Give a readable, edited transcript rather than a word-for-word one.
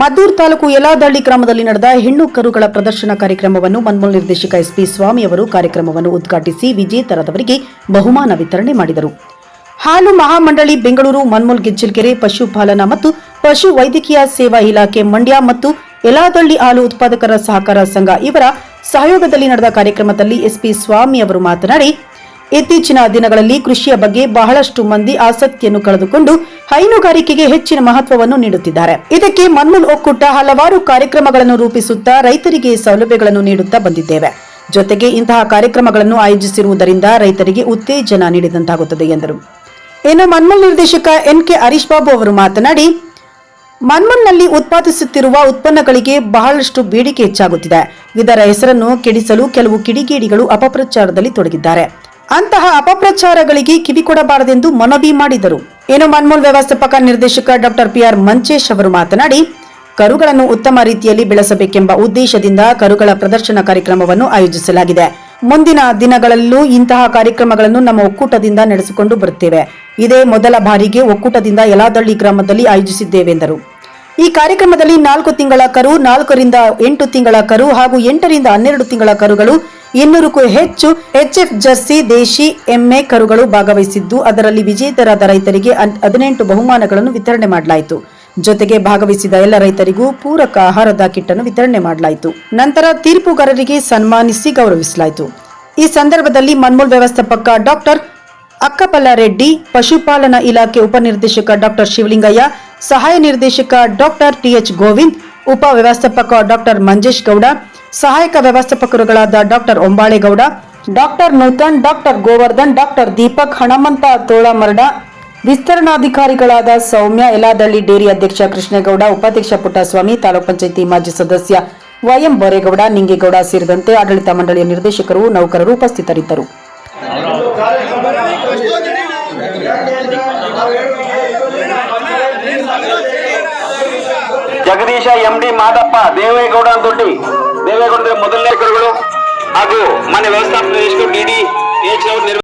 ಮದ್ದೂರು ತಾಲೂಕು ಯಲಾದಹಳ್ಳಿ ಗ್ರಾಮದಲ್ಲಿ ನಡೆದ ಹೆಣ್ಣು ಕರುಗಳ ಪ್ರದರ್ಶನ ಕಾರ್ಯಕ್ರಮವನ್ನು ಮನ್ಮೂಲ್ ನಿರ್ದೇಶಕ ಎಸ್ಪಿ ಸ್ವಾಮಿ ಅವರು ಕಾರ್ಯಕ್ರಮವನ್ನು ಉದ್ಘಾಟಿಸಿ ವಿಜೇತರಾದವರಿಗೆ ಬಹುಮಾನ ವಿತರಣೆ ಮಾಡಿದರು. ಹಾಲು ಮಹಾಮಂಡಳಿ ಬೆಂಗಳೂರು, ಮನ್ಮೂಲ್ ಗೆಜ್ಜಲ್ಕೆರೆ ಪಶುಪಾಲನಾ ಮತ್ತು ಪಶು ವೈದ್ಯಕೀಯ ಸೇವಾ ಇಲಾಖೆ ಮಂಡ್ಯ ಮತ್ತು ಯಲಾದಹಳ್ಳಿ ಹಾಲು ಉತ್ಪಾದಕರ ಸಹಕಾರ ಸಂಘ ಇವರ ಸಹಯೋಗದಲ್ಲಿ ನಡೆದ ಕಾರ್ಯಕ್ರಮದಲ್ಲಿ ಎಸ್ಪಿ ಸ್ವಾಮಿ ಅವರು ಮಾತನಾಡಿ, ಇತ್ತೀಚಿನ ದಿನಗಳಲ್ಲಿ ಕೃಷಿಯ ಬಗ್ಗೆ ಬಹಳಷ್ಟು ಮಂದಿ ಆಸಕ್ತಿಯನ್ನು ಕಳೆದುಕೊಂಡು ಹೈನುಗಾರಿಕೆಗೆ ಹೆಚ್ಚಿನ ಮಹತ್ವವನ್ನು ನೀಡುತ್ತಿದ್ದಾರೆ. ಇದಕ್ಕೆ ಮನ್ಮೂಲ್ ಒಕ್ಕೂಟ ಹಲವಾರು ಕಾರ್ಯಕ್ರಮಗಳನ್ನು ರೂಪಿಸುತ್ತಾ ರೈತರಿಗೆ ಸೌಲಭ್ಯಗಳನ್ನು ನೀಡುತ್ತಾ ಬಂದಿದ್ದೇವೆ. ಜೊತೆಗೆ ಇಂತಹ ಕಾರ್ಯಕ್ರಮಗಳನ್ನು ಆಯೋಜಿಸಿರುವುದರಿಂದ ರೈತರಿಗೆ ಉತ್ತೇಜನ ನೀಡಿದಂತಾಗುತ್ತದೆ ಎಂದರು. ಇನ್ನು ಮನ್ಮೂಲ್ ನಿರ್ದೇಶಕ ಎನ್.ಕೆ. ಹರೀಶ್ ಬಾಬು ಅವರು ಮಾತನಾಡಿ, ಮನ್ಮೂಲ್ನಲ್ಲಿ ಉತ್ಪಾದಿಸುತ್ತಿರುವ ಉತ್ಪನ್ನಗಳಿಗೆ ಬಹಳಷ್ಟು ಬೇಡಿಕೆ ಹೆಚ್ಚಾಗುತ್ತಿದೆ. ಇದರ ಹೆಸರನ್ನು ಕೆಡಿಸಲು ಕೆಲವು ಕಿಡಿಗೇಡಿಗಳು ಅಪಪ್ರಚಾರದಲ್ಲಿ ತೊಡಗಿದ್ದಾರೆ. ಅಂತಹ ಅಪಪ್ರಚಾರಗಳಿಗೆ ಕಿವಿಕೊಡಬಾರದೆಂದು ಮನವಿ ಮಾಡಿದರು. ಇನ್ನು ಮನ್ಮೂಲ್ ವ್ಯವಸ್ಥಾಪಕ ನಿರ್ದೇಶಕ ಡಾಕ್ಟರ್ ಪಿ.ಆರ್. ಮಂಚೇಶ್ ಅವರು ಮಾತನಾಡಿ, ಕರುಗಳನ್ನು ಉತ್ತಮ ರೀತಿಯಲ್ಲಿ ಬೆಳೆಸಬೇಕೆಂಬ ಉದ್ದೇಶದಿಂದ ಕರುಗಳ ಪ್ರದರ್ಶನ ಕಾರ್ಯಕ್ರಮವನ್ನು ಆಯೋಜಿಸಲಾಗಿದೆ. ಮುಂದಿನ ದಿನಗಳಲ್ಲೂ ಇಂತಹ ಕಾರ್ಯಕ್ರಮಗಳನ್ನು ನಮ್ಮ ಒಕ್ಕೂಟದಿಂದ ನಡೆಸಿಕೊಂಡು ಬರುತ್ತೇವೆ. ಇದೇ ಮೊದಲ ಬಾರಿಗೆ ಒಕ್ಕೂಟದಿಂದ ಯಲಾದಹಳ್ಳಿ ಗ್ರಾಮದಲ್ಲಿ ಆಯೋಜಿಸಿದ್ದೇವೆಂದರು. ಈ ಕಾರ್ಯಕ್ರಮದಲ್ಲಿ 4 ತಿಂಗಳ ಕರು, 4 ರಿಂದ 8 ತಿಂಗಳ ಕರು ಹಾಗೂ 8 ರಿಂದ 12 ತಿಂಗಳ ಕರುಗಳು, 200ಕ್ಕೂ ಹೆಚ್ಚು HF ಜರ್ಸಿ ದೇಶಿ ಎಮ್ಮೆ ಕರುಗಳು ಭಾಗವಹಿಸಿದ್ದು, ಅದರಲ್ಲಿ ವಿಜೇತರಾದ ರೈತರಿಗೆ 18 ಬಹುಮಾನಗಳನ್ನು ವಿತರಣೆ ಮಾಡಲಾಯಿತು. ಜೊತೆಗೆ ಭಾಗವಹಿಸಿದ ಎಲ್ಲ ರೈತರಿಗೂ ಪೂರಕ ಆಹಾರದ ಕಿಟ್ ಅನ್ನು ವಿತರಣೆ ಮಾಡಲಾಯಿತು. ನಂತರ ತೀರ್ಪುಗಾರರಿಗೆ ಸನ್ಮಾನಿಸಿ ಗೌರವಿಸಲಾಯಿತು. ಈ ಸಂದರ್ಭದಲ್ಲಿ ಮನ್ಮೂಲ್ ವ್ಯವಸ್ಥಾಪಕ ಡಾಕ್ಟರ್ ಅಕ್ಕಪಲ್ಲ ರೆಡ್ಡಿ, ಪಶುಪಾಲನಾ ಇಲಾಖೆ ಉಪನಿರ್ದೇಶಕ ಡಾಕ್ಟರ್ ಶಿವಲಿಂಗಯ್ಯ, ಸಹಾಯ ನಿರ್ದೇಶಕ ಡಾಕ್ಟರ್ ಟಿ.ಎಚ್. ಗೋವಿಂದ್, ಉಪ ವ್ಯವಸ್ಥಾಪಕ ಡಾಕ್ಟರ್ ಮಂಜೇಶ್ ಗೌಡ, ಸಹಾಯಕ ವ್ಯವಸ್ಥಾಪಕರುಗಳಾದ doctor Ombalegowda, doctor Nutan, doctor Govardhan, doctor Deepak, Hanamanta Tolamarada, ವಿಸ್ತರಣಾಧಿಕಾರಿಗಳಾದ ಸೌಮ್ಯ, ಯಲಾದಹಳ್ಳಿ ಡೇರಿ ಅಧ್ಯಕ್ಷ ಕೃಷ್ಣೇಗೌಡ, ಉಪಾಧ್ಯಕ್ಷ ಪುಟ್ಟಸ್ವಾಮಿ, ತಾಲೂಕ್ ಪಂಚಾಯಿತಿ ಮಾಜಿ ಸದಸ್ಯ ವೈ.ಎಂ. ಬೋರೇಗೌಡ, ನಿಂಗೇಗೌಡ ಸೇರಿದಂತೆ ಆಡಳಿತ ಮಂಡಳಿಯ ನಿರ್ದೇಶಕರು, ನೌಕರರು ಉಪಸ್ಥಿತರಿದ್ದರು. ಜಗದೀಶ ಎಂಡಿ ಮಾದಪ್ಪ, ದೇವೇಗೌಡ ದೊಡ್ಡಿ, ದೇವೇಗೌಡ ಮೊದಲನೇ ಕರುಗಳು ಹಾಗೂ ಮಾನ್ಯ ವ್ಯವಸ್ಥಾಪಕ ಡಿ.ಡಿ.ಎಚ್.